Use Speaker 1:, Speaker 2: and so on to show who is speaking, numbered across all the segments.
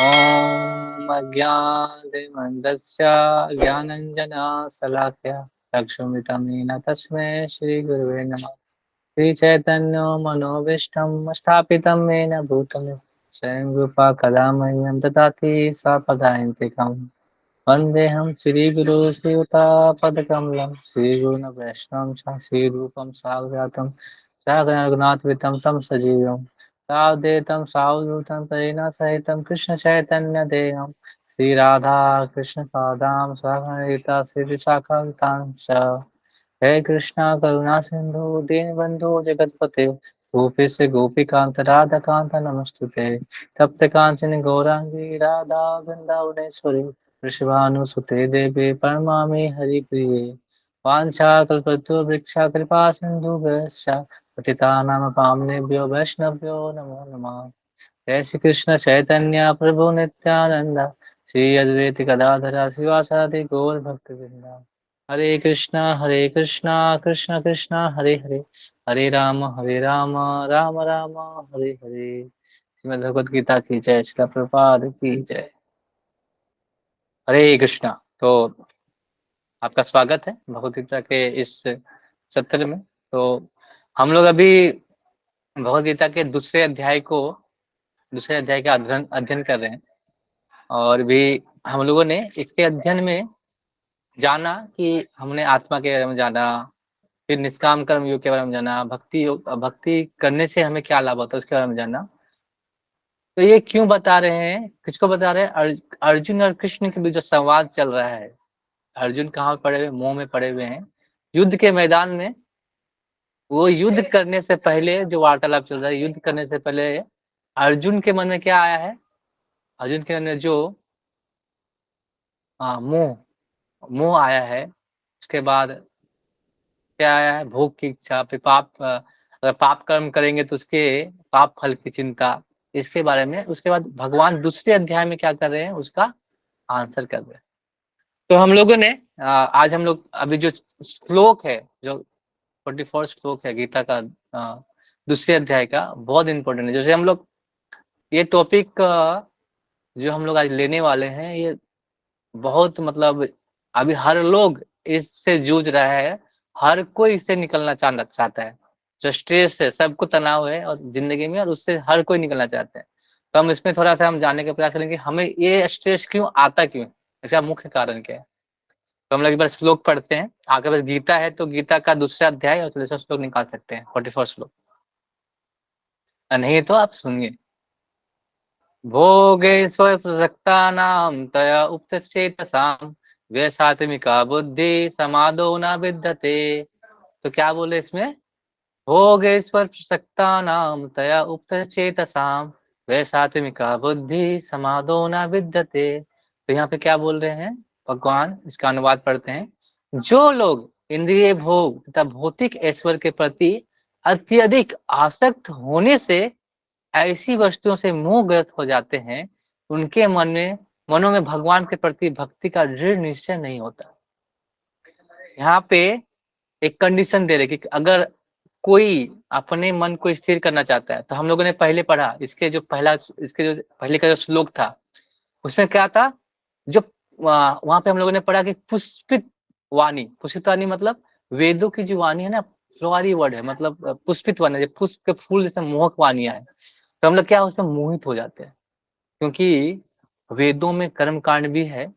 Speaker 1: ॐ अज्ञानतिमिरन्दस्य ज्ञानाञ्जनशलाकया चक्षुरुन्मिलितं तस्मै श्रीगुरुवे नमः। श्रीचैतन्यो मनोभीष्टं स्थापितं येन भूतले स्वयं रूपा कदा मह्यं ददाति स्वपदान्तिकम्। वन्देऽहं श्रीगुरो श्रीयुतापदकमलं श्रीगुरून् वैष्णवं च श्रीरूपं साग्रजातं सहगणरघुनाथवितं तं सजीवं सावधेतं सावधूतं परिणा सहितं कृष्णचैतन्यदेहं श्रीराधा कृष्णपादां सहगणरिता श्रीविशाखान्तांश्च। हे कृष्णा करुणा सिंधु दीनबंधु जगतपते गोपेश गोपिकांत राधाकांत नमस्तुते। तप्त कांचन गौरांगी राधा वृंदावनेश्वरी वृषभानुसुते देवी परमामि हरिप्रिये। वाञ्छाकल्पतरुवृक्षा कृपा सिन्धुभ्यश्च पतितानां पावनेभ्यो वैष्णवभ्यो नमो नमः। जय श्री कृष्ण चैतन्य प्रभु नित्यानंद श्री अद्वैत गदाधर शिवासादि गौर भक्तवृंद। हरे कृष्णा कृष्ण कृष्ण हरे हरे हरे राम राम राम हरे हरे। श्रीमद् भगवद गीता की जय। श्रील प्रभुपाद की जय। हरे कृष्णा। तो आपका स्वागत है भगवद गीता के इस सत्र में। तो हम लोग अभी भगवद गीता के दूसरे अध्याय का अध्ययन अध्ययन कर रहे हैं। और भी हम लोगों ने इसके अध्ययन में जाना कि हमने आत्मा के बारे में जाना, फिर निष्काम कर्म योग के बारे में जाना, भक्ति योग, भक्ति करने से हमें क्या लाभ होता है उसके बारे में जाना। तो ये क्यों बता रहे हैं, किसको बता रहे हैं? अर्जुन और कृष्ण के बीच जो संवाद चल रहा है। अर्जुन कहाँ पड़े हुए? मोह में पड़े हुए हैं। युद्ध के मैदान में वो युद्ध करने से पहले जो वार्तालाप चल रहा है, युद्ध करने से पहले अर्जुन के मन में क्या आया है? अर्जुन के मन में जो मोह मोह आया है, उसके बाद क्या आया है? भोग की इच्छा, फिर अगर पाप कर्म करेंगे तो उसके पाप फल की चिंता, इसके बारे में। उसके बाद भगवान दूसरे अध्याय में क्या कर रहे हैं, उसका आंसर कर रहे हैं। तो हम लोगों ने आज हम लोग अभी जो श्लोक है, जो 44 श्लोक है गीता का, दूसरे अध्याय का, बहुत इंपॉर्टेंट है। जैसे हम लोग ये टॉपिक जो हम लोग आज लेने वाले हैं, ये बहुत मतलब अभी हर लोग इससे जूझ रहा है। हर कोई इससे निकलना चाहता है। जो स्ट्रेस है, सबको तनाव है और जिंदगी में, और उससे हर कोई निकलना चाहते हैं। तो हम इसमें थोड़ा सा हम जानने का प्रयास करेंगे हमें ये स्ट्रेस क्यों आता, क्यों, इसका मुख्य कारण क्या है। तो हम लोग एक बार श्लोक पढ़ते हैं। आपके पास गीता है तो गीता का दूसरा अध्याय और दूसरा श्लोक निकाल सकते हैं, 44 श्लोक। नहीं तो आप सुनिए। भोगेश्वर प्रसक्तानां तया उपचेतसाम व्यसात्मिका बुद्धि समादो न विद्यते। तो क्या बोले इसमें? भोगेश्वर प्रसक्तानां तया उपचेतसाम व्यसात्मिका बुद्धि समादो न विद्यते। तो यहाँ पे क्या बोल रहे हैं भगवान? इसका अनुवाद पढ़ते हैं। जो लोग इंद्रिय भोग तथा भौतिक ऐश्वर्य के प्रति अत्यधिक आसक्त होने से ऐसी वस्तुओं से मोहग्रस्त हो जाते हैं, उनके मनों में भगवान के प्रति भक्ति का दृढ़ निश्चय नहीं होता। यहाँ पे एक कंडीशन दे रहे कि अगर कोई अपने मन को स्थिर करना चाहता है, तो हम लोगों ने पहले पढ़ा इसके जो पहले का जो श्लोक था, उसमें क्या था? जो वहां पे हम लोगों ने पढ़ा कि पुष्पित वाणी मतलब वेदों की जो वाणी है ना, फ्लोरी वर्ड है, मतलब पुष्पित वाणी, पुष्प के फूल जैसे मोहक वाणियां है। तो हम लोग क्या उसमें मोहित हो जाते हैं, क्योंकि वेदों में कर्म कांड भी है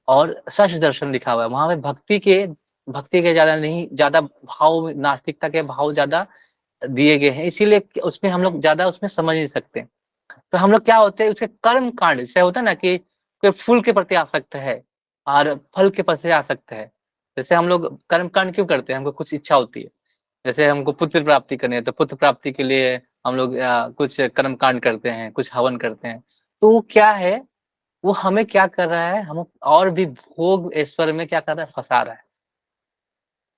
Speaker 1: और सच दर्शन लिखा हुआ है। वहां पे भक्ति के ज्यादा नहीं, ज्यादा भाव, नास्तिकता के भाव ज्यादा दिए गए हैं, इसीलिए उसमें हम लोग ज्यादा उसमें समझ नहीं सकते। तो हम लोग क्या होते हैं, उसके कर्म कांड जैसे होता है ना, कि कोई फूल के प्रति आसक्त है और फल के प्रति आसक्त है। जैसे हम लोग कर्म कांड क्यों करते हैं? हमको कुछ इच्छा होती है। जैसे हमको पुत्र प्राप्ति करनी है, तो पुत्र प्राप्ति के लिए हम लोग कुछ कर्म कांड करते हैं, कुछ हवन करते हैं। तो वो क्या है, वो हमें क्या कर रहा है, हम और भी भोग ऐश्वर्य में क्या कर रहा है, फंसा रहा है।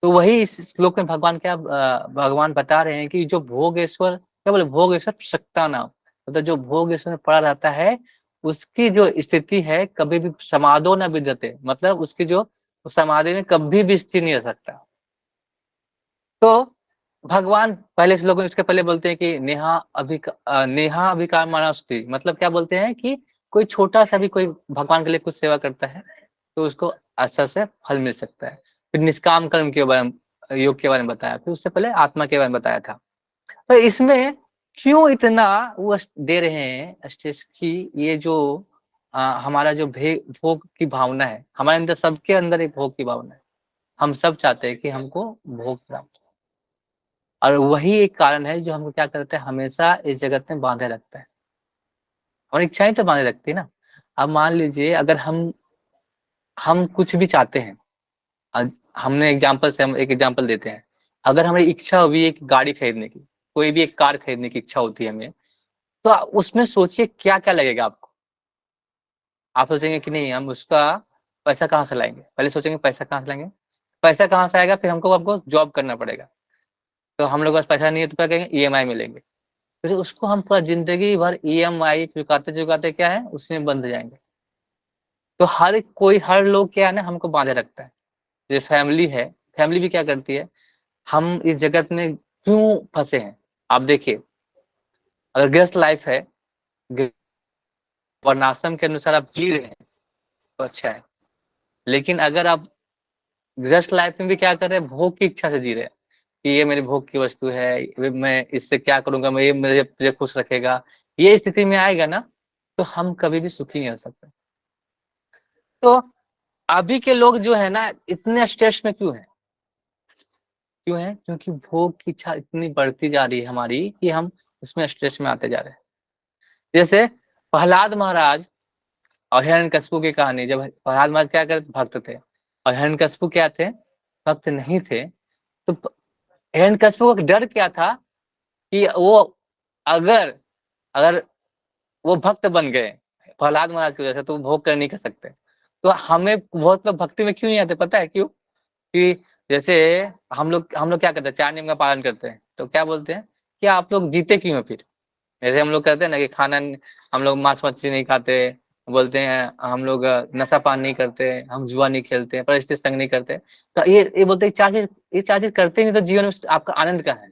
Speaker 1: तो वही इस श्लोक में भगवान बता रहे हैं कि जो भोगेश्वर, क्या बोले, भोगेश्वर सत्ता नाम, मतलब जो भोगेश्वर में पड़ा रहता है, उसकी जो स्थिति है कभी भी समाधो न विद्यते, मतलब उसकी जो समाधि में कभी भी स्थिर नहीं रह सकता। तो भगवान पहले से लोग इसके पहले बोलते हैं कि नेहा अभिकार मानस्ति, मतलब क्या बोलते हैं कि कोई छोटा सा भी कोई भगवान के लिए कुछ सेवा करता है तो उसको अच्छा से फल मिल सकता है। फिर निष्काम कर्म के बारे में, योग के बारे में बताया, फिर उससे पहले आत्मा के बारे में बताया था। तो इसमें क्यों इतना वो दे रहे हैं स्ट्रेस की, ये जो हमारा जो भोग की भावना है, हमारे अंदर, सबके अंदर एक भोग की भावना है। हम सब चाहते हैं कि हमको भोग प्राप्त, और वही एक कारण है जो हमको क्या करता है, हमेशा इस जगत में बांधे रखता है। हमारी इच्छाएं तो बांधे रखती है ना। अब मान लीजिए अगर हम कुछ भी चाहते हैं, आज हमने एग्जाम्पल से हम एक एग्जाम्पल देते हैं। अगर हमारी इच्छा हुई एक गाड़ी खरीदने की, कोई भी एक कार खरीदने की इच्छा होती है हमें, तो उसमें सोचिए क्या क्या लगेगा आपको। आप सोचेंगे कि नहीं हम उसका पैसा कहाँ से लाएंगे, पहले सोचेंगे पैसा कहाँ से लाएंगे, पैसा कहाँ से आएगा, फिर हमको हमको जॉब करना पड़ेगा। तो हम लोग के पास पैसा नहीं है तो क्या कहेंगे, ईएमआई मिलेंगे। फिर उसको हम पूरा जिंदगी भर ईएमआई चुकाते चुकाते क्या है, उसमें बंध जाएंगे। तो हर लोग क्या है ना, हमको बांधे रखता है। जैसे फैमिली है, फैमिली भी क्या करती है, हम इस जगत में क्यों फंसे हैं। आप देखिए, अगर गृहस्थ लाइफ है, वर्णाश्रम के अनुसार आप जी रहे हैं तो अच्छा है। लेकिन अगर आप गृहस्थ लाइफ में भी क्या कर रहे हैं, भोग की इच्छा से जी रहे हैं कि ये मेरी भोग की वस्तु है, मैं इससे क्या करूंगा, मैं ये मुझे खुश रखेगा, ये स्थिति में आएगा ना, तो हम कभी भी सुखी नहीं हो सकते। तो अभी के लोग जो है ना, इतने स्ट्रेस में क्यों है, क्यों है, क्योंकि भोग की इच्छा इतनी बढ़ती जा रही है हमारी कि हम उसमें स्ट्रेस में आते जा रहे हैं। जैसे प्रहलाद महाराज और हिरण्यकशिपु की कहानी, जब प्रहलाद महाराज क्या करते, भक्त थे, और हिरण्यकशिपु क्या थे, भक्त नहीं थे। तो हिरण्यकशिपु का डर क्या था कि वो अगर अगर वो भक्त बन गए प्रहलाद महाराज की वजह से, तो वो भोग कर नहीं कर सकते। तो हमें बहुत लोग भक्ति में क्यों नहीं आते, पता है क्यों? कि जैसे हम लोग क्या करते हैं, 4 नियम का पालन करते हैं, तो क्या बोलते हैं कि आप लोग जीते क्यों हैं फिर। जैसे हम लोग कहते हैं ना कि हम लोग मांस मच्छी नहीं खाते, बोलते हैं हम लोग नशा पान नहीं करते, हम जुआ नहीं खेलते, परिस्थिति संग नहीं करते। तो ये बोलते हैं 4 चीज, ये 4 चीज करते नहीं तो जीवन में आपका आनंद कहाँ है।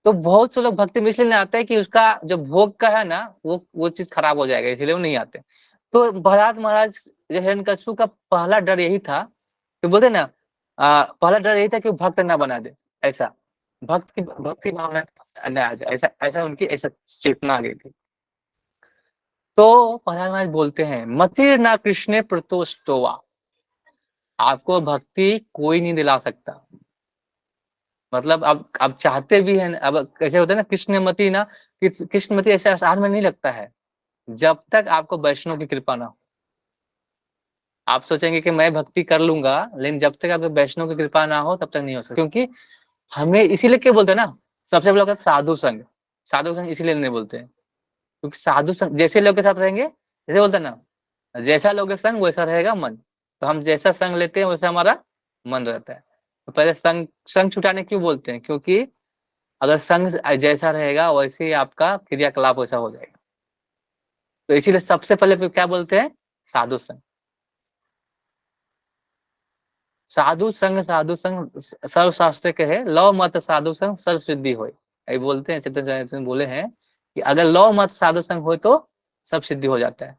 Speaker 1: तो बहुत से लोग भक्ति में इसलिए नहीं आते हैं कि उसका जो भोग का है ना, वो चीज खराब हो जाएगा, इसलिए वो नहीं आते। तो प्रहलाद महाराज, जो हिरण्यकशिपु का पहला डर यही था, तो बोलते ना, पहला डर यही था कि वो भक्त ना बना दे, ऐसा भक्ति भावना न आ जाए, ऐसा ऐसा उनकी ऐसा चेतना आ गई थी। तो प्रहलाद महाराज बोलते हैं, मतिर ना कृष्ण प्रतोस्तोवा, आपको भक्ति कोई नहीं दिला सकता। मतलब अब चाहते भी हैं, अब कैसे होता है ना, कृष्णमति ना, कृष्णमति ऐसे आसान में नहीं लगता है जब तक आपको वैष्णव की कृपा ना हो। आप सोचेंगे कि मैं भक्ति कर लूंगा, लेकिन जब तक आपको वैष्णव की कृपा ना हो तब तक नहीं हो सकता। क्योंकि हमें इसीलिए क्या बोलते हैं ना, सबसे पहले कहते साधु संग, साधु संग इसीलिए नहीं बोलते हैं क्योंकि साधु संग जैसे लोग के साथ रहेंगे, जैसे बोलते हैं ना, जैसा लोग संग वैसा रहेगा मन। तो हम जैसा संग लेते हैं वैसा हमारा मन रहता है। तो पहले संग संग छुटाने क्यों बोलते हैं, क्योंकि अगर संग जैसा रहेगा वैसे ही आपका क्रियाकलाप वैसा हो जाएगा। तो इसीलिए सबसे पहले क्या बोलते हैं, साधु संग। साधु संग सर्व शास्त्र कहे, लव मत साधु संग सर्व सिद्धि होय। ये बोलते हैं, चेतन चैतन्य बोले हैं कि अगर लव मत साधु संग हो तो सब सिद्धि हो जाता है।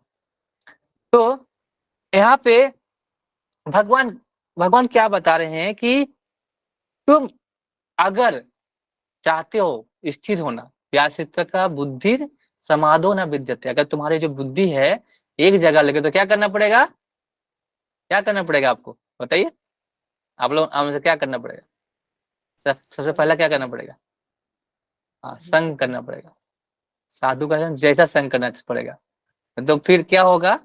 Speaker 1: तो यहाँ पे भगवान भगवान क्या बता रहे हैं कि तुम अगर चाहते हो स्थिर होना, व्यासित्व का बुद्धि समाधो न विद्यते, अगर तुम्हारी जो बुद्धि है एक जगह लगे तो क्या करना पड़ेगा, क्या करना पड़ेगा आपको बताइए, आप लोग हमसे क्या करना पड़ेगा, सबसे पहला क्या करना पड़ेगा, हाँ संग करना पड़ेगा। साधु का संग, जैसा संग करना पड़ेगा। तो फिर क्या होगा,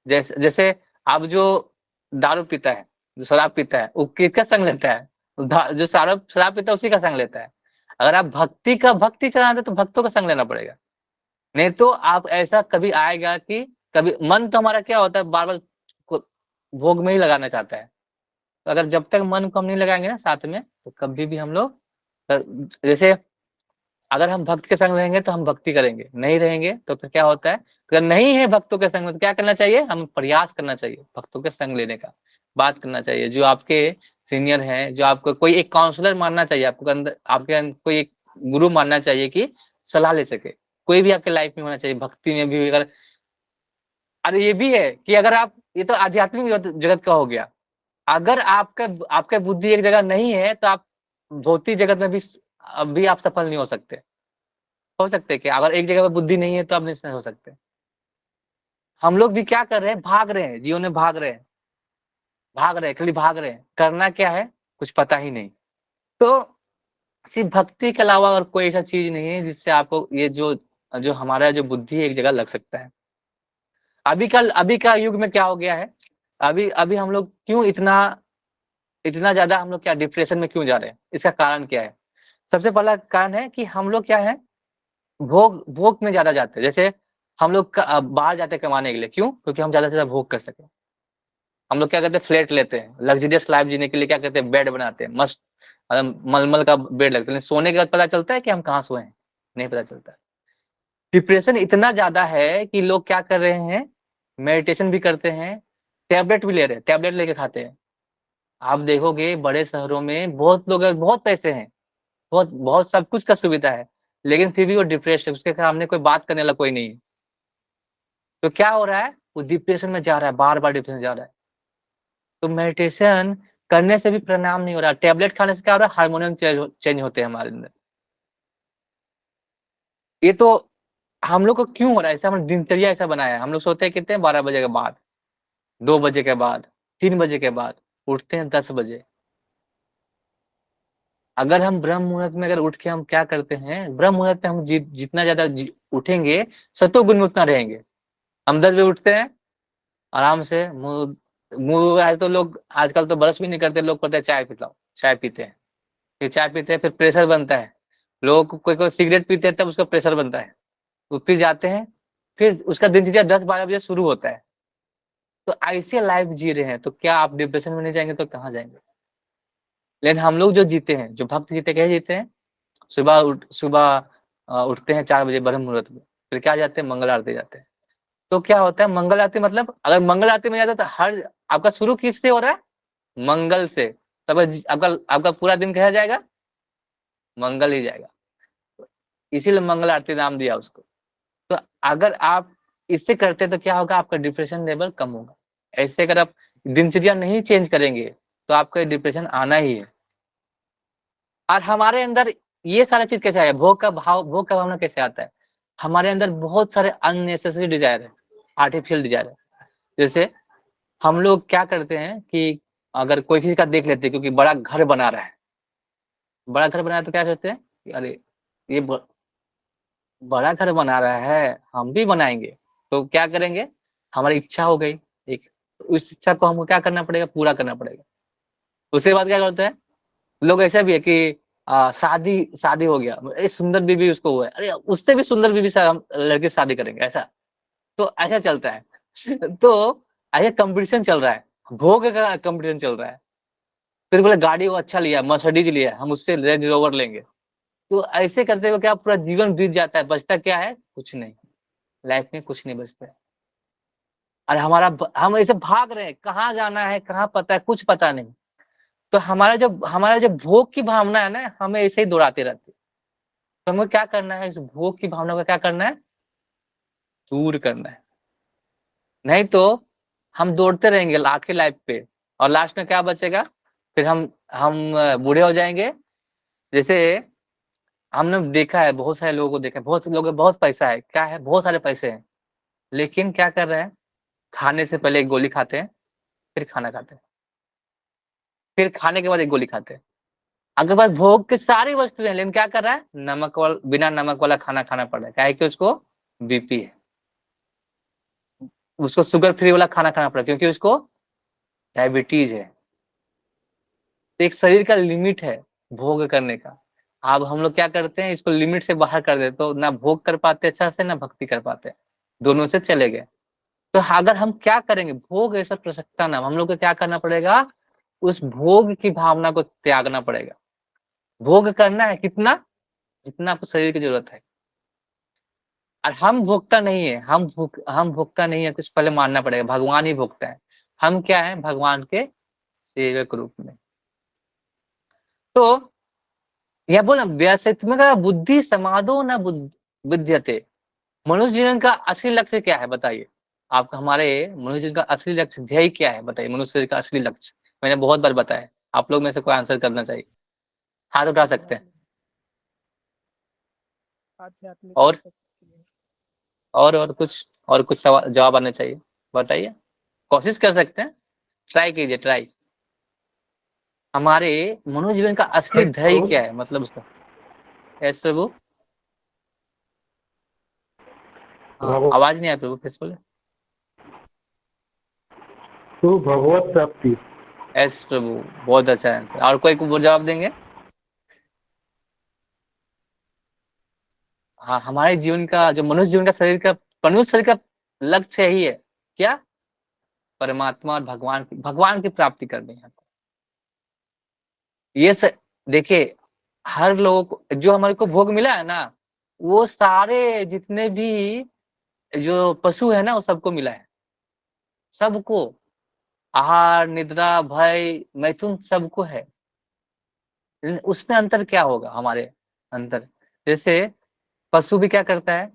Speaker 1: जैसे जैसे अब जो दारू पीता है, जो शराब पीता है, वो किसका संग लेता है, जो शराब शराब पीता है उसी का संग लेता है। अगर आप भक्ति चलाते तो भक्तों का संग लेना पड़ेगा। नहीं तो आप ऐसा कभी आएगा कि कभी मन तो हमारा क्या होता है, बार बार भोग में ही लगाना चाहता है। तो अगर जब तक मन को हम नहीं लगाएंगे ना साथ में, तो कभी भी हम लोग जैसे अगर हम भक्त के संग रहेंगे तो हम भक्ति करेंगे, नहीं रहेंगे तो फिर क्या होता है, अगर नहीं है भक्तों के संग में तो क्या करना चाहिए, हमें प्रयास करना चाहिए भक्तों के संग लेने का। बात करना चाहिए, जो आपके सीनियर हैं, जो आपको कोई एक काउंसलर मानना चाहिए, आपको अंदर आपके कोई एक गुरु मानना चाहिए कि सलाह ले सके। कोई भी आपके लाइफ में होना चाहिए, भक्ति में भी अगर, अरे ये भी है कि अगर आप, ये तो आध्यात्मिक जगत का हो गया। अगर आपका आपका बुद्धि एक जगह नहीं है तो आप भौतिक जगत में भी अभी आप सफल नहीं हो सकते क्या? अगर एक जगह पे बुद्धि नहीं है तो आप नहीं हो सकते। हम लोग भी क्या कर रहे हैं, भाग रहे हैं, जीवन में भाग रहे हैं, खाली भाग रहे हैं, करना क्या है कुछ पता ही नहीं। तो सिर्फ भक्ति के अलावा और कोई ऐसा चीज नहीं है जिससे आपको ये जो जो हमारा जो बुद्धि एक जगह लग सकता है। अभी का युग में क्या हो गया है, अभी अभी हम लोग क्यों इतना इतना ज्यादा हम लोग क्या डिप्रेशन में क्यों जा रहे हैं, इसका कारण क्या है? सबसे पहला कारण है कि हम लोग क्या है, भोग भोग में ज्यादा जाते हैं। जैसे हम लोग बाहर जाते हैं कमाने के लिए, क्यों? क्योंकि हम ज्यादा से ज्यादा भोग कर सके। हम लोग क्या करते हैं, फ्लैट लेते हैं, लग्जरियस लाइफ जीने के लिए क्या करते हैं, बेड बनाते हैं मस्त, मलमल का बेड लगता है, सोने के बाद पता चलता है कि हम कहाँ सोए हैं, नहीं पता चलता। डिप्रेशन इतना ज्यादा है कि लोग क्या कर रहे हैं, मेडिटेशन भी करते हैं, टैबलेट भी ले रहे हैं, टैबलेट लेके खाते हैं। आप देखोगे बड़े शहरों में बहुत लोग हैं, बहुत पैसे हैं, बहुत बहुत सब कुछ का सुविधा है, लेकिन फिर भी वो डिप्रेस है, उसके सामने कोई बात करने वाला कोई नहीं है। तो क्या हो रहा है, वो डिप्रेशन में जा रहा है, बार बार डिप्रेशन जा रहा है। तो मेडिटेशन करने से भी परिणाम नहीं हो रहा, टैबलेट खाने से क्या हो रहा है, हार्मोनियम चेंज होते हैं हमारे अंदर। ये तो हम लोग को क्यों हो रहा है, ऐसा हमने दिनचर्या ऐसा बनाया है। हम लोग सोते हैं कितने, 12 बजे के बाद, 2 बजे के बाद, 3 बजे के बाद, उठते हैं 10 बजे। अगर हम ब्रह्म मुहूर्त में अगर उठ के हम क्या करते हैं, ब्रह्म मुहूर्त में हम जितना ज्यादा उठेंगे, सतोगुण में उतना रहेंगे। हम 10 बजे उठते हैं, आराम से मुंह मुंह आज तो लोग आजकल तो ब्रश भी नहीं करते, लोग करते हैं चाय पीता हूँ, चाय पीते हैं, फिर चाय पीते हैं, फिर प्रेशर बनता है। लोग कोई कोई सिगरेट पीते हैं तब उसका प्रेशर बनता है, तो फिर जाते हैं, फिर उसका दिनचर्या 10-12 बजे शुरू होता है। तो ऐसे लाइफ जी रहे हैं, तो क्या आप डिप्रेशन में नहीं जाएंगे तो कहाँ जाएंगे? लेकिन हम लोग जो जीते हैं, जो भक्त जीते, कैसे जीते हैं, सुबह उठते हैं 4 बजे ब्रह्म मुहूर्त में, फिर क्या जाते हैं, मंगल आरती जाते हैं। तो क्या होता है मंगल आरती, मतलब अगर मंगल आरती में जाते हैं तो हर आपका शुरू किससे हो रहा है, मंगल से। तब आपका आपका पूरा दिन कहा जाएगा, मंगल ही जाएगा। इसीलिए मंगल आरती नाम दिया उसको। तो अगर आप इससे करते हैं तो क्या होगा, आपका डिप्रेशन लेवल कम होगा। ऐसे अगर आप दिनचर्या नहीं चेंज करेंगे तो आपका डिप्रेशन आना ही है। और हमारे अंदर ये सारा चीज कैसे आया, भोग का भावना कैसे आता है? हमारे अंदर बहुत सारे अननेसेसरी डिजायर है, आर्टिफिशियल डिजायर है। जैसे हम लोग क्या करते हैं कि अगर कोई किसी का देख लेते हैं, क्योंकि बड़ा घर बना रहा है, बड़ा घर बना रहा है, तो क्या सोचते हैं कि अरे ये बड़ा घर बना रहा है, हम भी बनाएंगे। तो क्या करेंगे, हमारी इच्छा हो गई एक, तो उस इच्छा को हमको क्या करना पड़ेगा, पूरा करना पड़ेगा। उसके बाद क्या करते हैं लोग, ऐसा भी है कि शादी शादी हो गया, अरे सुंदर बीबी उसको हुआ है, अरे उससे भी सुंदर बीबी से हम लड़के से शादी करेंगे, ऐसा। तो ऐसा चलता है। तो ऐसा कंपटीशन चल रहा है, भोग का कंपटीशन चल रहा है। फिर बोले गाड़ी वो अच्छा लिया, मर्सिडीज लिया, हम उससे रेंज रोवर लेंगे। तो ऐसे करते हुए क्या पूरा जीवन बीत जाता है, बचता क्या है, कुछ नहीं। लाइफ में कुछ नहीं बचता है। और हम ऐसे भाग रहे हैं, कहाँ जाना है, कहाँ पता है, कुछ पता नहीं। तो हमारा जो भोग की भावना है ना, हमें ऐसे ही दौड़ाते रहती है। तो हमें क्या करना है, इस भोग की भावना का क्या करना है, दूर करना है। नहीं तो हम दौड़ते रहेंगे आखिर लाइफ पे, और लास्ट में क्या बचेगा, फिर हम बूढ़े हो जाएंगे। जैसे हमने देखा है, बहुत सारे लोगों को देखा है, बहुत से लोग बहुत पैसा है, क्या है, बहुत सारे पैसे हैं, लेकिन क्या कर रहे हैं, खाने से पहले एक गोली खाते हैं, फिर खाना खाते हैं, फिर खाने के बाद एक गोली खाते हैं। आपके पास भोग की सारी वस्तुएं हैं, लेकिन क्या कर रहा है, बिना नमक वाला खाना खाना पड़ रहा है, क्या है कि उसको बीपी है, उसको शुगर फ्री वाला खाना खाना पड़ रहा है, क्योंकि उसको डायबिटीज है। तो एक शरीर का लिमिट है भोग करने का। अब हम लोग क्या करते हैं, इसको लिमिट से बाहर कर देते, तो ना भोग कर पाते अच्छा से, ना भक्ति कर पाते, दोनों से चले गए। तो अगर हम क्या करेंगे, भोग ऐसा प्रसक्ता नाम, हम लोग को क्या करना पड़ेगा, उस भोग की भावना को त्यागना पड़ेगा। भोग करना है कितना, जितना आपको शरीर की जरूरत है। और हम भोगता नहीं है, हम भोगता नहीं है, कुछ पहले मानना पड़ेगा, भगवान ही भोगता है। हम क्या है, भगवान के सेवक रूप में। तो यह बोला व्यासत्मक बुद्धि समादो न विद्यते। मनुष्य जीवन का असली लक्ष्य क्या है बताइए। आपका हमारे मनुष्य जीवन का असली लक्ष्य ध्येय क्या है बताइए। मनुष्य का असली लक्ष्य मैंने बहुत बार बताया, आप लोग में से कोई आंसर करना चाहिए, हाथ उठा सकते हैं।
Speaker 2: आध्यात्मिक
Speaker 1: और
Speaker 2: उन्नति।
Speaker 1: और कुछ सवाल जवाब आने चाहिए, बताइए। कोशिश कर सकते हैं, ट्राई कीजिए, ट्राई। हमारे मनुष्य जीवन का असली ध्येय क्या है, मतलब उसका। यस प्रभु। हाँ, आवाज नहीं आया प्रभु, फिर से बोले।
Speaker 3: तो भगवत प्राप्ति।
Speaker 1: यस प्रभु, बहुत अच्छा आंसर। और कोई को जवाब देंगे। हाँ, हमारे जीवन का जो मनुष्य जीवन का शरीर का मनुष्य शरीर का लक्ष्य यही है क्या, परमात्मा और भगवान की प्राप्ति करनी है। ये देखिए, हर लोगों को जो हमारे को भोग मिला है ना, वो सारे जितने भी जो पशु है ना, वो सबको मिला है, सबको। आहार, निद्रा, भय, मैथुन सबको है। लेकिन उसमें अंतर क्या होगा हमारे अंतर। जैसे पशु भी क्या करता है,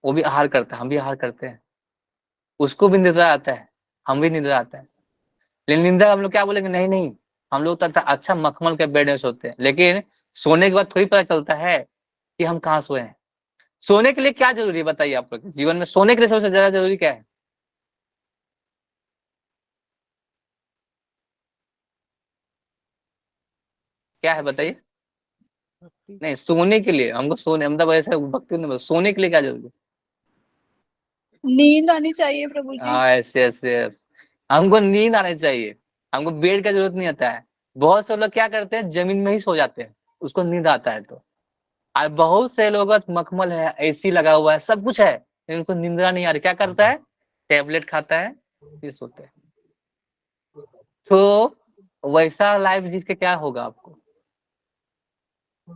Speaker 1: वो भी आहार करता है, हम भी आहार करते हैं, उसको भी निद्रा आता है, हम भी निद्रा आता है। लेकिन निंदा हम लोग क्या बोलेंगे, नहीं नहीं, हम लोग तो अच्छा मखमल के बेड में सोते हैं। लेकिन सोने के बाद थोड़ी पता चलता है कि हम कहाँ सोए हैं। सोने के लिए क्या जरूरी है बताइए, आप लोग जीवन में सोने के लिए सबसे ज्यादा जरूरी क्या है, क्या है बताइए।
Speaker 2: भक्ति।
Speaker 1: नहीं, सोने के लिए हमको सोने मतलब ऐसे भक्ति नहीं, सोने के लिए क्या जरूरी है।
Speaker 4: नींद आनी चाहिए प्रभु जी।
Speaker 1: हाँ, ऐसे ऐसे ऐसे। हमको नींद आनी चाहिए, हमको बेड का जरूरत नहीं आता है। बहुत से लोग क्या करते हैं, जमीन में ही सो जाते हैं, उसको नींद आता है तो। और बहुत से लोग मखमल है, एसी लगा हुआ है, सब कुछ है, लेकिन उनको निंद्रा नहीं आ रही, क्या करता है, टेबलेट खाता है, फिर सोते हैं। तो वैसा लाइफ जिसके क्या होगा आपको।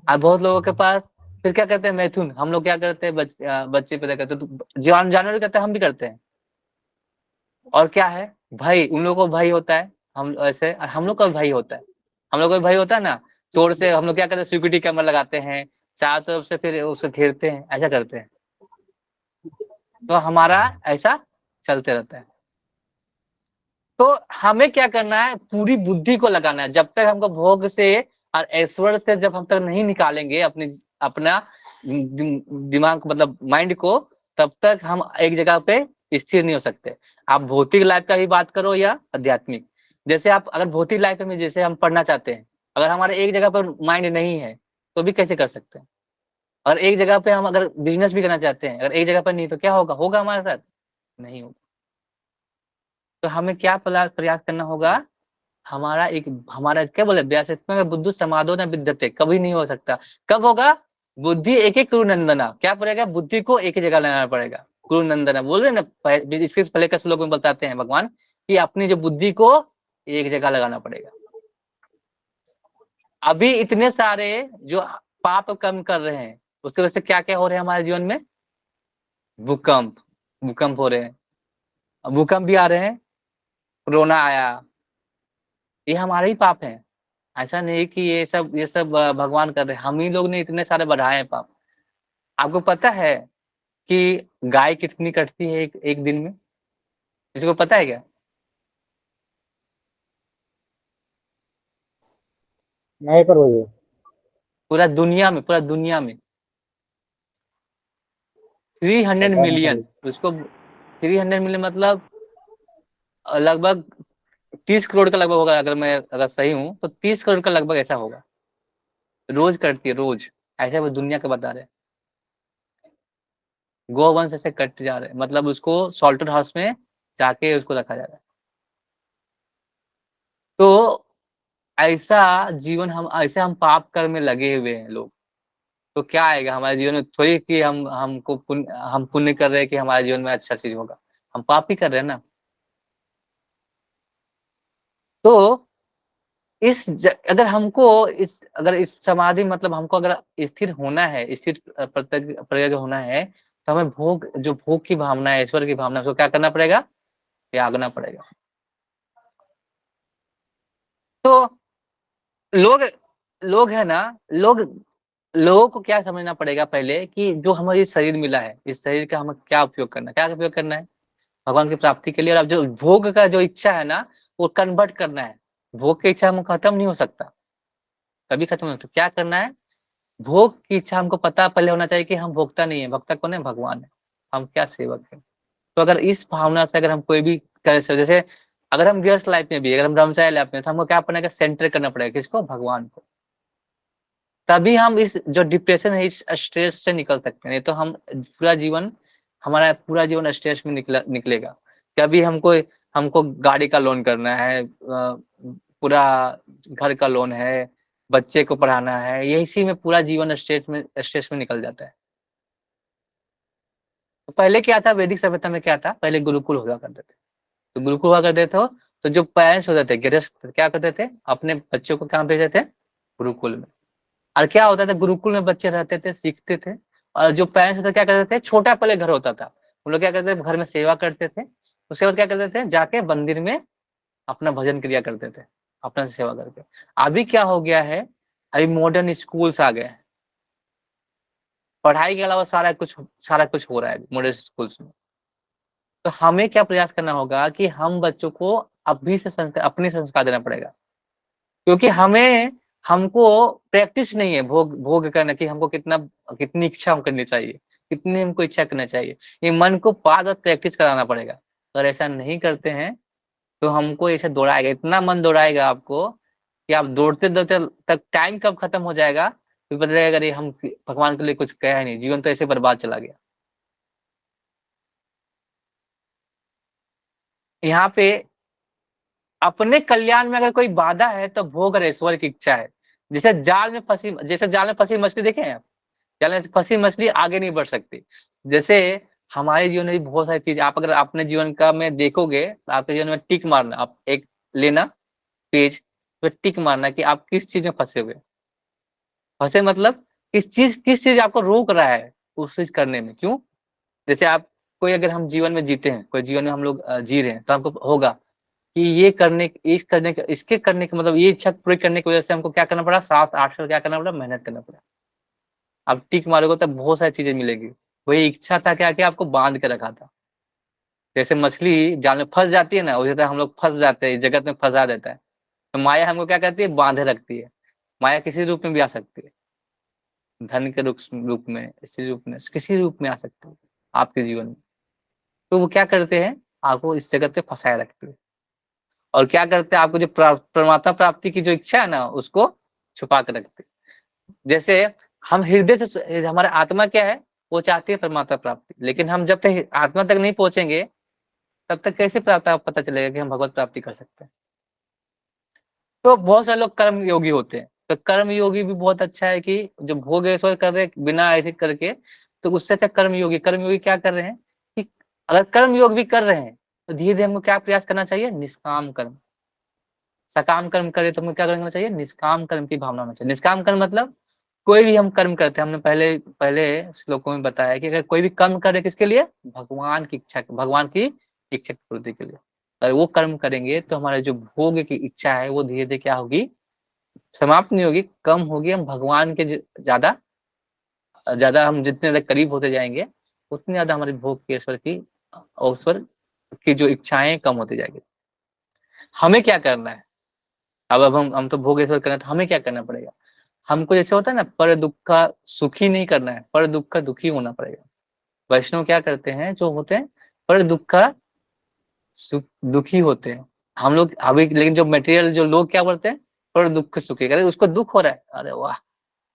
Speaker 1: और बहुत लोगों के पास फिर क्या करते हैं, मैथुन। हम लोग क्या करते हैं, बच्चे पैदा करते हैं तो जानवर करते हैं, हम भी करते हैं। और क्या है, भाई उन लोगों को भाई होता है, हम ऐसे हम लोग का भाई होता है, हम लोग का भाई होता है ना। चोर से हम लोग क्या करते हैं, सिक्योरिटी कैमरा लगाते हैं चारों तरफ से, फिर उसको घेरते हैं, ऐसा करते हैं। तो हमारा ऐसा चलते रहता है। तो हमें क्या करना है, पूरी बुद्धि को लगाना है। जब तक हमको भोग से और ऐश्वर्य से जब हम तक नहीं निकालेंगे अपना दिमाग मतलब माइंड को, तब तक हम एक जगह पे स्थिर नहीं हो सकते। आप भौतिक लाइफ का भी बात करो या आध्यात्मिक। जैसे आप अगर भौतिक लाइफ में जैसे हम पढ़ना चाहते हैं, अगर हमारे एक जगह पर माइंड नहीं है तो भी कैसे कर सकते हैं। और एक जगह पे हम अगर बिजनेस भी करना चाहते हैं, अगर एक जगह पर नहीं, तो क्या होगा, होगा हमारे साथ, नहीं होगा। तो हमें क्या प्रयास करना होगा, हमारा क्या बोले, व्यासत्मक बुद्धि समादो न विद्यते, कभी नहीं हो सकता। कब होगा, बुद्धि एक एक कुरुनंदना, क्या पड़ेगा, बुद्धि को एक ही जगह लाना पड़ेगा। कुरुनंदना बोल रहे ना, इसके पहले का श्लोक में बताते हैं भगवान कि अपनी जो बुद्धि को एक जगह लगाना पड़ेगा। अभी इतने सारे जो पाप कर्म कर रहे हैं, उसकी वजह से क्या क्या हो रहे हैं हमारे जीवन में, भूकंप भूकंप हो रहे हैं, भूकंप भी आ रहे हैं, कोरोना आया, ये हमारे ही पाप है। ऐसा नहीं कि ये सब भगवान कर रहे हैं, हम ही लोग ने इतने सारे बढ़ाए हैं पाप। आपको पता है कि गाय कितनी कटती है एक दिन में, किसी को पता है क्या।
Speaker 3: नहीं पर वही
Speaker 1: पूरा दुनिया में 300 मिलियन, उसको 300 मिलियन मतलब लगभग 30 करोड़ का लगभग होगा, अगर सही हूं तो 30 करोड़ का लगभग ऐसा होगा, रोज कटती है रोज। ऐसे वो दुनिया के बता रहे हैं। गोवंश ऐसे कट जा रहे हैं, मतलब उसको सॉल्टर हाउस में जाके उसको रखा जा रहा है। तो ऐसा जीवन, हम ऐसे हम पाप कर्म में लगे हुए हैं लोग। तो क्या आएगा हमारे जीवन में, थोड़ी कि हम पुण्य कर रहे हैं कि हमारे जीवन में अच्छा चीज होगा, हम पाप ही कर रहे हैं ना। तो अगर हमको अगर इस समाधि मतलब हमको अगर स्थिर होना है, स्थिर प्रज्ञ होना है, तो हमें जो भोग की भावना है, ईश्वर की भावना, उसको क्या करना पड़ेगा, त्यागना पड़ेगा। तो लोग लोग है ना, लोगों को क्या समझना पड़ेगा पहले कि जो हमें ये शरीर मिला है, इस शरीर का हमें क्या उपयोग करना है, क्या उपयोग करना है भगवान की प्राप्ति के लिए। और अब जो भोग का जो इच्छा है ना, वो कन्वर्ट करना है। भोग की इच्छा हम खत्म नहीं हो सकता, कभी खत्म नहीं होता। क्या करना है, भोग की इच्छा हमको पता पहले होना चाहिए कि हम भोगता नहीं है, भोक्ता कौन है, भगवान है, हम क्या सेवक है। तो अगर इस भावना से अगर हम कोई भी कर सकते, जैसे अगर हम गृहस्थ लाइफ में भी, अगर हम ब्रह्मचारी लाइफ में, तो हमको क्या करना है, सेंटर करना पड़ेगा किसको, भगवान को। तभी हम इस जो डिप्रेशन है, इस स्ट्रेस से निकल सकते हैं। नहीं तो हम पूरा जीवन, हमारा पूरा जीवन स्ट्रेस में निकलेगा। कभी हमको हमको गाड़ी का लोन करना है, पूरा घर का लोन है, बच्चे को पढ़ाना है, ये इसी में पूरा जीवन स्ट्रेस में निकल जाता है। तो पहले क्या था, वैदिक सभ्यता में क्या था, पहले गुरुकुल हुआ करते थे। तो गुरुकुल हुआ करते थे, तो जो पेरेंट्स होते थे, गृहस्थ, क्या करते थे, अपने बच्चों को कहाँ भेजते थे, गुरुकुल में। और क्या होता था, गुरुकुल में बच्चे रहते थे, सीखते थे। और जो पेरेंट्स होते क्या करते थे, छोटा पहले घर होता था, उन लोग क्या करते थे, घर में सेवा करते थे। उसके बाद क्या करते थे, जाके मंदिर में अपना भजन क्रिया करते थे, अपना सेवा करके। अभी क्या हो गया है, अभी मॉडर्न स्कूल्स आ गए हैं, पढ़ाई के अलावा सारा कुछ हो रहा है मॉडर्न स्कूल्स में। तो हमें क्या प्रयास करना होगा कि हम बच्चों को अभी से अपने संस्कार देना पड़ेगा। क्योंकि हमको प्रैक्टिस नहीं है भोग भोग करने की, हमको कितनी इच्छा हम करनी चाहिए, कितनी हमको इच्छा करना चाहिए। ये मन को बार-बार प्रैक्टिस कराना पड़ेगा। अगर ऐसा नहीं करते हैं तो हमको ऐसे दौड़ाएगा, इतना मन दौड़ाएगा आपको कि आप दौड़ते-दौड़ते तक टाइम कब खत्म हो जाएगा, फिर पता लगेगा अरे हम भगवान के लिए कुछ किया ही नहीं, जीवन तो ऐसे बर्बाद चला गया। यहाँ पे अपने कल्याण में अगर कोई बाधा है तो भोग और ऐश्वर्य की इच्छा है। जैसे जाल में फंसी मछली देखे हैं आप, जाल में फंसी मछली आगे नहीं बढ़ सकती। जैसे हमारे जीवन में भी बहुत सारी चीज, आप अगर अपने जीवन का में देखोगे तो आपके जीवन में टिक मारना, आप एक लेना पेज पे टिक मारना कि आप किस चीज में फंसे हुए। फंसे मतलब किस चीज आपको रोक रहा है उस चीज करने में, क्यों। जैसे आप कोई, अगर हम जीवन में जीते हैं, कोई जीवन में हम लोग जी रहे हैं, तो हमको होगा कि इसके करने का मतलब, ये इच्छा पूरी करने की वजह से हमको क्या करना पड़ा, 7-8 साल क्या करना पड़ा, मेहनत करना पड़ा। आप टिक मारोगे तब बहुत सारी चीजें मिलेगी। वही इच्छा था क्या, कि आपको बांध के रखा था। जैसे मछली जाल में फंस जाती है ना, उसी तरह हम लोग फंस जाते हैं, जगत में फंसा देता है। तो माया हमको क्या करती है, बांधे रखती है। माया किसी रूप में भी आ सकती है, धन के रूप में, इसी रूप में, किसी रूप में आ सकती है आपके जीवन में। तो वो क्या करते हैं, आपको इस जगत पे फंसाए रखते हैं। और क्या करते हैं, आपको जो परमात्मा प्राप्ति की जो इच्छा है ना, उसको छुपा के रखते हैं। जैसे हम हृदय से, हमारा आत्मा क्या है, वो चाहती है परमात्मा प्राप्ति, लेकिन हम जब तक आत्मा तक नहीं पहुंचेंगे, तब तक कैसे पता चलेगा कि हम भगवत प्राप्ति कर सकते हैं। तो बहुत सारे लोग कर्म योगी होते हैं, तो कर्म योगी भी बहुत अच्छा है कि जो भोग ऐश्वर्य कर रहे हैं बिना ऐसे करके, तो उससे अच्छा कर्म योगी क्या कर रहे हैं कि अगर कर्म योग भी कर रहे हैं तो धीरे धीरे हमको क्या प्रयास करना चाहिए, निष्काम कर्म। सकाम कर्म करे तो हमें क्या करना चाहिए, निष्काम कर्म की भावना होना चाहिए। निष्काम कर्म मतलब कोई भी हम कर्म करते हैं, हमने पहले पहले श्लोकों में बताया कि अगर कोई भी कर्म करे किसके लिए, भगवान की इच्छा की पूर्ति के लिए। अगर वो कर्म करेंगे तो हमारे जो भोग की इच्छा है वो धीरे धीरे क्या होगी, समाप्त नहीं होगी, कम होगी। हम भगवान के ज्यादा ज्यादा हम जितने ज्यादा करीब होते जाएंगे, उतनी ज्यादा हमारे भोग की ईश्वर की जो इच्छाएं कम होती जाएगी। हमें क्या करना है, अब हम तो भोग ईश्वर करना है, तो हमें क्या करना पड़ेगा। हमको जैसे होता है ना, पर दुख का सुखी नहीं करना है, पर दुख का दुखी होना पड़ेगा। वैष्णव क्या करते हैं, जो होते हैं पर दुख का दुखी होते हैं। हम लोग अभी, लेकिन जो मटेरियल जो लोग क्या बोलते हैं, पर दुख सुखी, अरे उसको दुख हो रहा है, अरे वाह,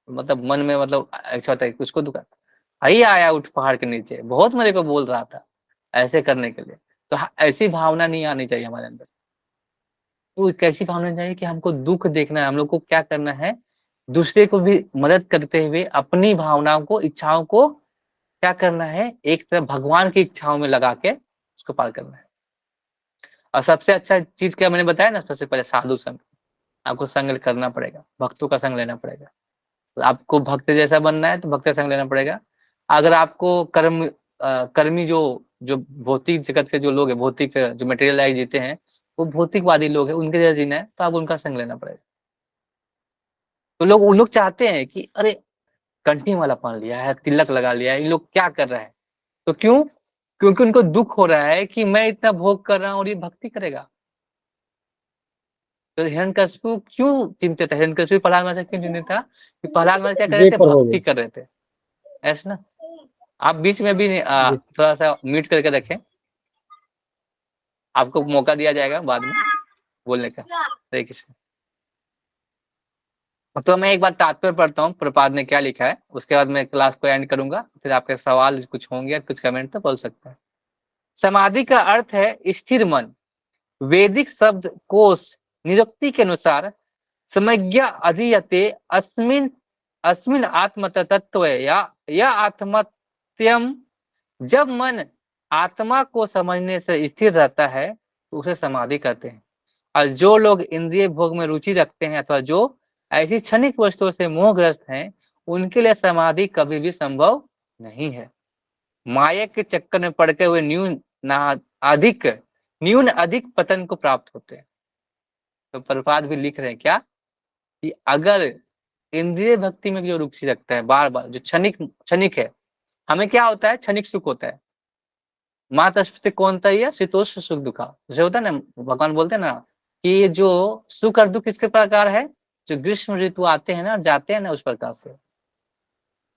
Speaker 1: मतलब मन में मतलब अच्छा होता है, उसको दुख आई आया उठ पहाड़ के नीचे, बहुत मेरे को बोल रहा था ऐसे करने के लिए। तो ऐसी भावना नहीं आनी चाहिए हमारे अंदर। तो एक ऐसी भावना चाहिए कि हमको दुख देखना है, हम लोग को क्या करना है, दूसरे को भी मदद करते हुए अपनी भावनाओं को, इच्छाओं को क्या करना है, एक तरफ भगवान की इच्छाओं में लगा के उसको पार करना है। और सबसे अच्छा चीज क्या मैंने बताया ना, सबसे पहले साधु संग। आपको संग करना पड़ेगा, भक्तों का संग लेना पड़ेगा। तो आपको भक्त जैसा बनना है तो भक्त का संग लेना पड़ेगा। अगर आपको कर्मी जो जो भौतिक जगत के जो लोग हैं, भौतिक जो मटेरियल लाइफ जीते हैं, वो भौतिकवादी लोग हैं, उनके जैसा जीना है तो आपको उनका संग लेना पड़ेगा। तो उन लोग चाहते हैं कि अरे कंठी माला पहन लिया है, तिलक लगा लिया है, इन लोग क्या कर रहा है। तो क्यों? क्योंकि उनको दुख हो रहा है कि मैं इतना भोग कर रहा हूँ और ये भक्ति करेगा। तो हिरण्यकशिपु क्यों चिंतित है? हिरण्यकशिपु प्रहलाद महाराज से क्यों चिंतित था? कि प्रहलाद महाराज क्या कर रहे
Speaker 3: जी
Speaker 1: थे?
Speaker 3: प्रभु
Speaker 1: भक्ति
Speaker 3: जी।
Speaker 1: कर रहे थे, ऐसा ना। आप बीच में भी
Speaker 3: जी
Speaker 1: थोड़ा सा म्यूट करके रखें, आपको मौका दिया जाएगा बाद में बोलने का। हरे कृष्ण। तो मैं एक बार तात्पर्य पढ़ता हूँ प्रपाद ने क्या लिखा है, उसके बाद मैं क्लास को एंड करूंगा, फिर आपके सवाल कुछ होंगे, कुछ कमेंट तो बोल सकते हैं। समाधि का अर्थ है स्थिर मन। वैदिक शब्द कोश निरुक्ति के अनुसार समज्ञा अधीयते अस्मिन अस्मिन आत्मतत्व या आत्मत्यम। जब मन आत्मा को समझने से स्थिर रहता है तो उसे समाधि कहते हैं। और जो लोग इंद्रिय भोग में रुचि रखते हैं अथवा जो ऐसी क्षणिक वस्तुओं से मोहग्रस्त हैं, उनके लिए समाधि कभी भी संभव नहीं है। माया के चक्कर में पड़ते हुए न्यून अधिक पतन को प्राप्त होते हैं। तो प्रभुपाद भी लिख रहे हैं क्या कि अगर इंद्रिय भक्ति में जो रुचि रखता है, बार बार जो क्षणिक क्षणिक है, हमें क्या होता है? क्षणिक सुख होता है। मात स्पृति कौन है? शीतोष्ण सुख दुखा, जो होता है ना, भगवान बोलते हैं ना कि जो सुख और दुख किसके प्रकार है? जो ग्रीष्म ऋतु आते हैं ना और जाते हैं ना, उस प्रकार से।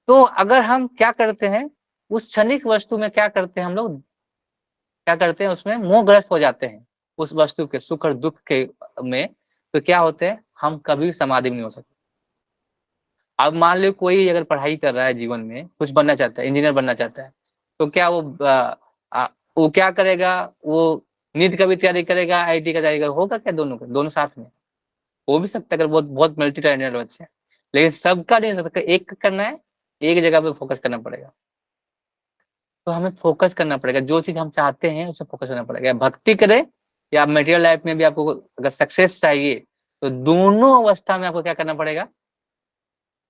Speaker 1: तो अगर हम क्या करते हैं उस क्षणिक वस्तु में, क्या करते हैं हम लोग? क्या करते हैं उसमें? मोहग्रस्त हो जाते हैं उस वस्तु के सुख और दुख के में। तो क्या होते हैं? हम कभी समाधि में नहीं हो सकते। अब मान लो कोई अगर पढ़ाई कर रहा है, जीवन में कुछ बनना चाहता है, इंजीनियर बनना चाहता है, तो क्या वो क्या करेगा? वो नीट का भी तैयारी करेगा, आईटी का तैयारी करेगा, होगा क्या? दोनों साथ में हो भी सकता है अगर बहुत बहुत मल्टी टैलेंटेड बच्चे हैं, लेकिन सबका नहीं हो सकता। एक करना है, एक जगह पे फोकस करना पड़ेगा। तो हमें फोकस करना पड़ेगा, जो चीज हम चाहते हैं उसे फोकस करना पड़ेगा। या भक्ति करें या मटेरियल लाइफ में भी आपको अगर सक्सेस चाहिए, तो दोनों अवस्था में आपको क्या करना पड़ेगा?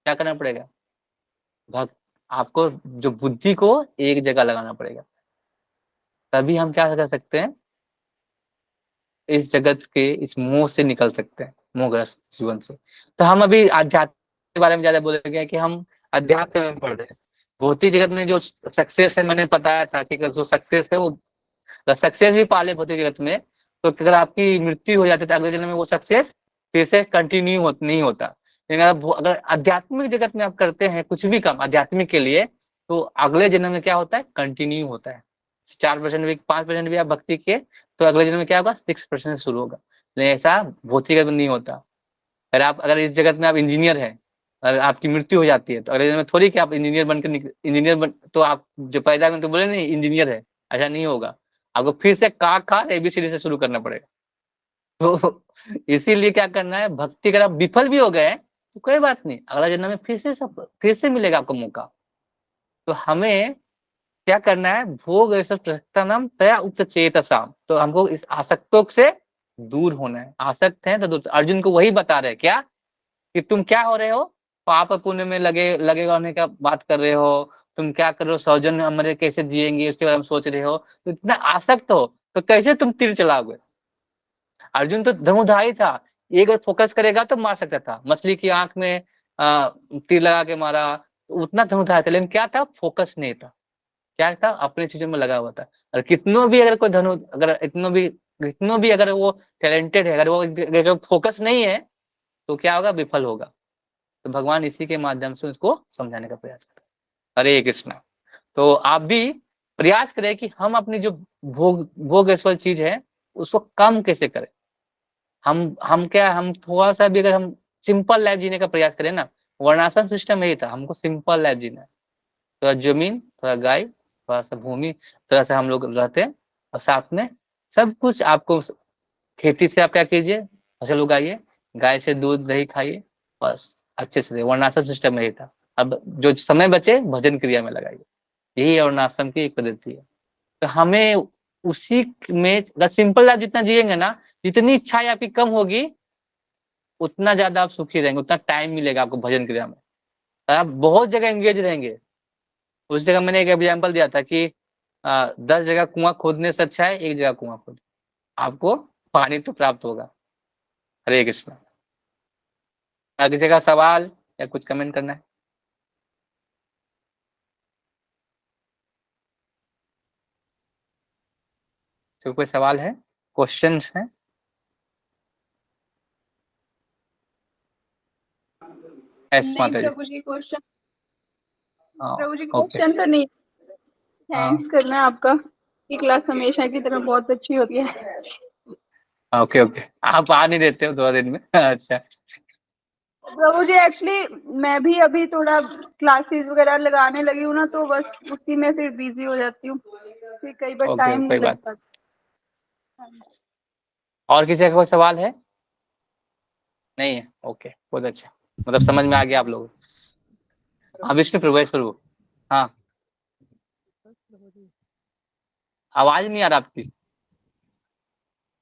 Speaker 1: क्या करना पड़ेगा? भक्त आपको जो बुद्धि को एक जगह लगाना पड़ेगा, तभी हम क्या कर सकते हैं? इस जगत के इस मोह से निकल सकते हैं, मोहग्रस्त जीवन से। तो हम अभी आध्यात्म के बारे में ज्यादा बोलेंगे कि हम अध्यात्म में पढ़ रहे हैं। भौतिक जगत में जो सक्सेस है, मैंने बताया था कि जो सक्सेस है वो सक्सेस भी पाले भौतिक जगत में। तो अगर आपकी मृत्यु हो जाती है तो अगले जन्म में वो सक्सेस फिर से कंटिन्यू नहीं होता। लेकिन अगर आध्यात्मिक जगत में आप करते हैं कुछ भी काम आध्यात्मिक के लिए, तो अगले जन्म में क्या होता है? कंटिन्यू होता है। 4% भी 5% भी आप भक्ति किए तो अगले जन्म में क्या होगा? 6% शुरू होगा। लेकिन ऐसा भौतिक जगत में नहीं होता। अगर इस जगत में आप इंजीनियर हैं और आपकी मृत्यु हो जाती है, तो अगले जन्म में थोड़ी कि आप इंजीनियर बन तो आप जो पैदा करें तो बोले नहीं इंजीनियर है, ऐसा नहीं होगा। आपको फिर से का खा एबीसीडी से शुरू करना पड़ेगा। तो इसीलिए क्या करना है? भक्ति अगर आप विफल भी हो गए तो कोई बात नहीं, अगला जन्म में फिर से मिलेगा आपको मौका। तो हमें क्या करना है? भोग प्रसक्तनम तया उच्च चेतसाम। तो हमको इस आसक्तों से दूर होना है। आसक्त है तो दूर। अर्जुन को वही बता रहे क्या कि तुम क्या हो रहे हो? पाप पुण्य में लगे होने का बात कर रहे हो। तुम क्या कर रहे हो? सौजन्य हमारे कैसे जिएंगे उसके बारे में सोच रहे हो। तो इतना आसक्त हो तो कैसे तुम तीर चलाओगे? अर्जुन तो धनुर्धारी था, एक बार फोकस करेगा तो मार सकता था। मछली की आंख में तीर लगा के मारा, उतना धनुर्धारी था, लेकिन क्या था? फोकस नहीं था। क्या था? अपनी चीजों में लगा हुआ था। और कितनों भी अगर कोई अगर इतनों भी अगर वो टैलेंटेड है, अगर वो फोकस नहीं है तो क्या होगा? विफल होगा। तो भगवान इसी के माध्यम से उसको समझाने का प्रयास कर रहे हैं। हरे कृष्णा। तो आप भी प्रयास करें कि हम अपनी जो भोग ऐश्वर्य चीज है उसको कम कैसे करें। हम थोड़ा सा भी अगर हम सिंपल लाइफ जीने का प्रयास करें ना, वर्णाश्रम सिस्टम यही था, हमको सिंपल लाइफ जीना है। थोड़ा जमीन, थोड़ा गाय, थोड़ा सा भूमि, थोड़ा सा हम लोग रहते हैं, और साथ में सब कुछ आपको खेती से आप क्या कीजिए? फसल उगाइए, गाय से दूध दही खाइए, बस अच्छे से। वर्णाश्रम सिस्टम में यही था। अब जो समय बचे भजन क्रिया में लगाइए, यही वर्णाश्रम की एक पद्धति है। तो हमें उसी में सिंपल लाइफ जितना जिएंगे ना, जितनी इच्छाएं आपकी कम होगी उतना ज्यादा आप सुखी रहेंगे, उतना टाइम मिलेगा आपको भजन क्रिया में। आप बहुत जगह एंगेज रहेंगे। उस जगह मैंने एक एग्जाम्पल दिया था कि 10 जगह कुआं खोदने से अच्छा है एक जगह कुआं खोद। आपको पानी तो प्राप्त होगा। हरे कृष्ण। किसी का सवाल या कुछ कमेंट करना है? तो कोई सवाल है, क्वेश्चंस हैं? एस
Speaker 4: नहीं
Speaker 1: माता जी।
Speaker 4: प्रभु जी, क्वेश्चन
Speaker 1: हाँ,
Speaker 4: प्रभु जी
Speaker 1: ओके।
Speaker 4: क्वेश्चन तो नहीं।
Speaker 1: हाँ,
Speaker 4: थैंक्स करना है आपका कि क्लास हमेशा की तरह बहुत अच्छी होती है।
Speaker 1: Okay okay. आप आ नहीं देते हो 2 दिन में। अच्छा।
Speaker 4: प्रभु जी एक्चुअली मैं भी अभी थोड़ा क्लासेस वगैरह लगाने लगी हूँ ना, तो बस उसी में फिर बिजी हो जाती हूँ, फिर कई बार
Speaker 1: ओके,
Speaker 4: टाइम
Speaker 1: कोई
Speaker 4: नहीं लग
Speaker 1: बात।
Speaker 4: पाता।
Speaker 1: और किसी का कोई सवाल है? नहीं है, ओके, बहुत अच्छा। मतलब समझ में आ गया आप लोगों को। हाँ विष्णु प्रभु, प्रभु। हाँ,
Speaker 2: प्रभु जी
Speaker 1: आवाज नहीं आ रहा आपकी।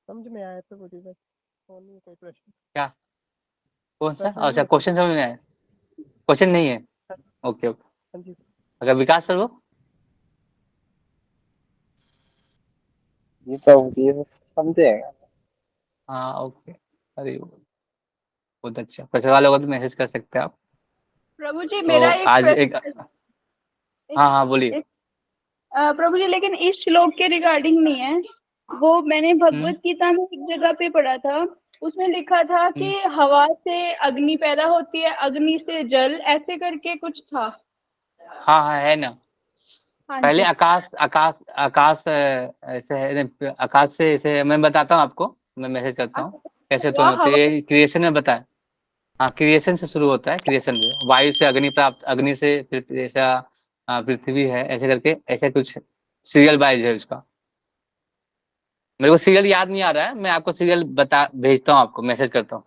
Speaker 2: समझ में आया प्रभु जी, बस और नहीं कोई प्रश्न।
Speaker 1: क्या? कौन सा?
Speaker 2: बस नहीं
Speaker 1: अच्छा,
Speaker 2: है प्रभु
Speaker 1: क्वेश्चन
Speaker 2: जी।
Speaker 1: समझ में आया? क्वेश्चन नहीं है। Okay okay.
Speaker 2: हाँ जी।
Speaker 1: अगर विकास प्रभु।
Speaker 3: जी प्रभु जी, ये समझेगा।
Speaker 1: हाँ, ओके। अरे बहुत अच्छा। कोई सवाल होगा तो मैसेज कर सकते हैं आप।
Speaker 4: प्रभु जी
Speaker 1: तो
Speaker 4: मेरा एक
Speaker 1: आज एक,
Speaker 4: प्रश्न
Speaker 1: हाँ हाँ बोलिए।
Speaker 4: एक, प्रभु जी लेकिन इस श्लोक के रिगार्डिंग नहीं है। वो मैंने
Speaker 1: हम्म
Speaker 4: भगवत गीता में एक जगह पे पढ़ा था, उसमें लिखा था कि
Speaker 1: हम्म।
Speaker 4: हवा से अग्नि पैदा होती है, अग्नि से जल, ऐसे करके कुछ था।
Speaker 1: हाँ हाँ, है ना।
Speaker 4: हाँ
Speaker 1: पहले
Speaker 4: जी।
Speaker 1: आकाश आकाश आकाश ऐसे है, नहीं, आकाश से ऐसे मैं बताता हूँ आपको, मैं मैसेज करता हूँ कैसे तो
Speaker 4: हवा
Speaker 1: होते
Speaker 4: हवा
Speaker 1: ये क्रिएशन में बताया। हाँ, क्रिएशन से शुरू होता है, क्रिएशन से वायु से अग्नि प्राप्त, अग्नि से फिर ऐसा पृथ्वी है, ऐसे करके ऐसे कुछ सीरियल वाइज है उसका। मेरे को सीरियल याद नहीं आ रहा है, मैं आपको सीरियल बता भेजता हूँ, आपको मैसेज करता हूँ।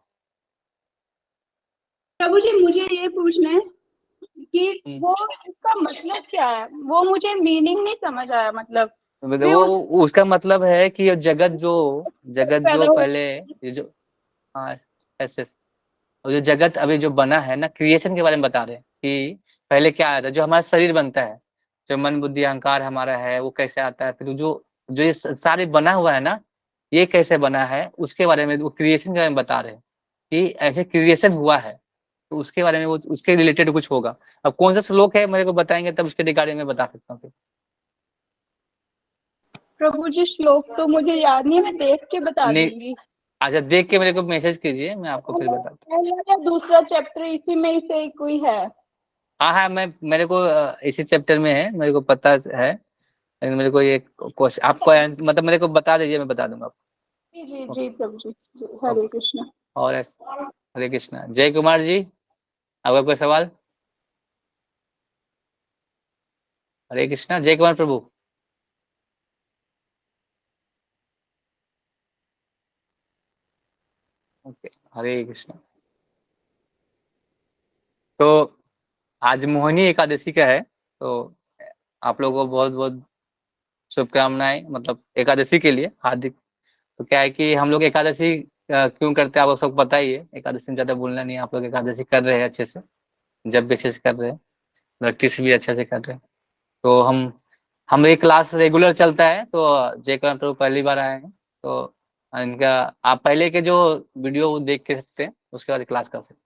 Speaker 4: प्रभु जी मुझे ये पूछना है कि
Speaker 1: हम्म।
Speaker 4: वो इसका मतलब क्या है, वो मुझे मीनिंग नहीं समझ आया, मतलब
Speaker 1: मतलब
Speaker 4: कि उस
Speaker 1: वो उसका मतलब है कि ये जगत
Speaker 4: पैदा
Speaker 1: जो
Speaker 4: हो।
Speaker 1: पहले, ये जो, हाँ ऐसे, और जो जगत अभी जो बना है ना, क्रिएशन के बारे में बता रहे हैं कि पहले क्या आया था, जो हमारा शरीर बनता है, जो मन बुद्धि अहंकार हमारा है, वो कैसे आता है, फिर जो जो ये सारे बना हुआ है ना, ये कैसे बना है, उसके बारे में वो क्रिएशन के बारे में बता रहे हैं कि ऐसे क्रिएशन हुआ है। तो उसके बारे में वो उसके रिलेटेड कुछ होगा। अब कौन सा श्लोक है मेरे को बताएंगे तब उसके रिगार्डिंग में बता सकता हूँ फिर।
Speaker 4: प्रभु जी श्लोक तो मुझे याद नहीं है, मैं देख के बता
Speaker 1: नहीं,
Speaker 4: दूंगी।
Speaker 1: अच्छा देख के मेरे को मैसेज कीजिए, मैं आपको फिर बताता हूँ।
Speaker 4: पहला या दूसरा चैप्टर इसी में से कोई है?
Speaker 1: हाँ हाँ, मैं मेरे को इसी चैप्टर में है, मेरे को पता है, लेकिन मेरे को ये क्वेश्चन आपको मतलब मेरे को बता दीजिए, मैं बता दूंगा
Speaker 4: जी जी
Speaker 1: आपको।
Speaker 4: जी प्रभु जी, जी
Speaker 1: ओके
Speaker 4: हरे
Speaker 1: ओके।
Speaker 4: कृष्ण।
Speaker 1: और हरे कृष्णा। जय कुमार जी, आपका कोई सवाल? हरे कृष्णा, जय कुमार प्रभु। ओके, हरे कृष्णा। तो आज मोहिनी एकादशी का है, तो आप लोगों को बहुत बहुत शुभकामनाएं, मतलब एकादशी के लिए हार्दिक। तो क्या है कि हम लोग एकादशी क्यों करते हैं, आपको सब पता ही है। एकादशी में ज्यादा बोलना नहीं है, आप लोग एकादशी कर रहे हैं अच्छे से, जब भी अच्छे से कर रहे हैं, भक्ति से भी अच्छे से कर रहे हैं। तो हम एक क्लास रेगुलर चलता है, तो जय कर्ण प्रभु पहली बार आए हैं, तो इनका आप पहले के जो वीडियो देख के सकते हैं, उसके बाद क्लास कर सकते हैं।